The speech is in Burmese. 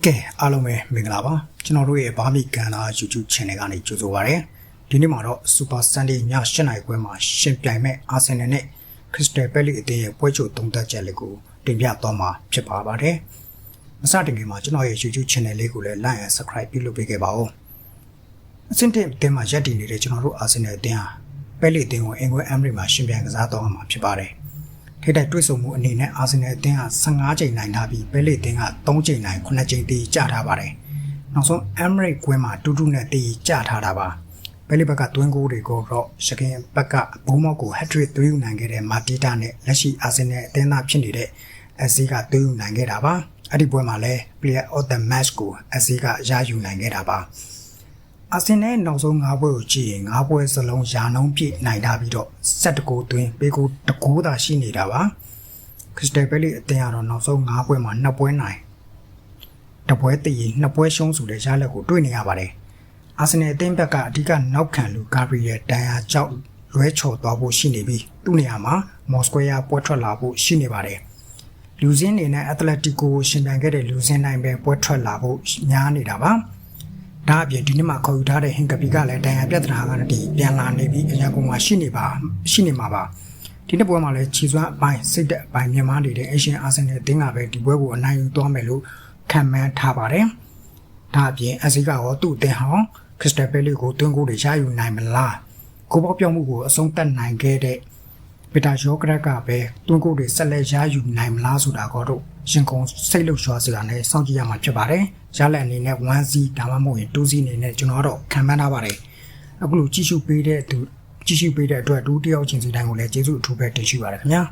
ကဲအားလုံးပဲမင်္ဂလာပါကျွန်တော်တို့ရဲ့ဘာမီကန်လာ YouTube Channel ကနေကြိုဆိုပါရစေဒီနေ့မှာတော့ Super Sunday ည7:00 နာရီခွဲမှာရှင်ပြိုင်မဲ့ Arsenal နဲ့ Crystal Palace အသင်းရဲ့ပွဲချုပ်သုံးသပ်ချက်လေးကိုတင်ပြသွားမှာဖြစ်ပါပါတယ်မစတင်ခင်မှာကျွန်တော်ရဲ့ YouTube Channel လေးကိုလည်း Like and Subscribe ပြုလုပ်ပေးခဲ့ပါဦးအဆင့်တစ်အသင်းမှာရပ်တည်နေတဲ့ကျွန်တော်တို့ Arsenal အသင်းဟာ Palace အသင်းကိုအင်္ဂွဲ Emirates မှာရှင်ပြိုင်ကစားသွားမှာဖြစ်ပါတယ်ထိတိုက်တွေ့ဆုံမှုအနေနဲ့အာဆင်နယ်အသင်းက15ချိန်နိုင်ထားပြီးပဲလေအသင်းက3ချိန်နိုင်9ချိန်တီးကျထားပါတယ်။နောက်ဆုံး Emirates ကွင်းမှာတူတူနဲ့တီးကျထားတာပါ။ပဲလေဘက်ကတွင်းကိုတွေကိုတော့ရှကင်ဘက်ကဘုံမောက်ကို hat-trick သွင်းယူနိုင်ခဲ့တဲ့မာတီတာနဲ့လက်ရှိအာဆင်နယ်အသင်းသားဖြစ်နေတဲ့အစီကသွင်းယူနိုင်ခဲ့တာပါ။အဲ့ဒီပွဲမှာလည်း Player of the Match ကိုအစီကရယူနိုင်ခဲ့တာပါ။အာဆင်နယ်နောက်ဆုံး9ပွဲကိုကြည့်ရင်9ပွဲစလုံးရာနှုန်းပြည့်နိုင်ထားပြီးတော့7ဂိုးသွင်းပေးဂိုး1ဂိုးသာရှိနေတာပါခရစ္စတယ်ပဲလီအသင်းကတော့နောက်ဆုံး9ပွဲမှာ2ပွဲနိုင်1ပွဲတည်ရင်2ပွဲရှုံးဆိုတဲ့ရလဒ်ကိုတွေ့နေရပါတယ်အာဆင်နယ်အသင်းဘက်ကအဓိကနောက်ခံလူဂါဘရီယယ်ဒန်ယာကြောင့်လွဲချော်သွားဖို့ရှိနေပြီးသူ့နေရာမှာမော်စကွဲယာပွဲထွက်လာဖို့ရှိနေပါတယ်လူစင်းနေနဲ့အက်တလက်တီကိုရှင်ပြိုင်ခဲ့တဲ့လူစင်းတိုင်းပဲပွဲထွက်လာဖို့များနေတာပါဒါအပြင်ဒီနေ့မှာခေါ်ယူထားတဲ့ဟင်ကပီကလည်းဒဏ်ရာပြဿနာကလည်းပြန်လာနေပြီးအရာကုန်မှာရှိနေမှာပါဒီနေ့ပွဲမှာလည်းခြေစွမ်းအပိုင်းစိတ်သက်အပိုင်းမြန်မာနေတဲ့အေရှန်အာဆင်နယ်အသင်းကပဲဒီပွဲကိုအနိုင်ယူသွားမယ်လို့ခံမှန်းထားပါတယ်ဒါအပြင်အစီကရောသူ့အသင်းဟောင်းခရစ္စတယ်ပဲလီကိုတွန်းကိုတွေရယူနိုင်မလားကိုပေါပြောင်းမှုကိုအဆုံးသတ်နိုင်ခဲ့တဲ့ပီတာယောဂရက်ကပဲတွန်းကိုတွေဆက်လက်ရယူနိုင်မလားဆိုတာကတော့ရှင်ကုန်စိတ်လှုပ်ရှားစရာနဲ့စောင့်ကြည့်ရမှာဖြစ်ပါတယ်ရလက်အနေနဲ့ 1C ဒါမှမဟုတ်ရင် 2C အနေနဲ့ကျွန်တော်တော့ခံမှန်းထားပါတယ်အခုလိုကြည့်ရှုပေးတဲ့အတွက်ဒုတိယချင်းစီတိုင်းကိုလည်းကျေးဇူးအထူးပဲတင်ရှိပါတယ်ခင်ဗျာ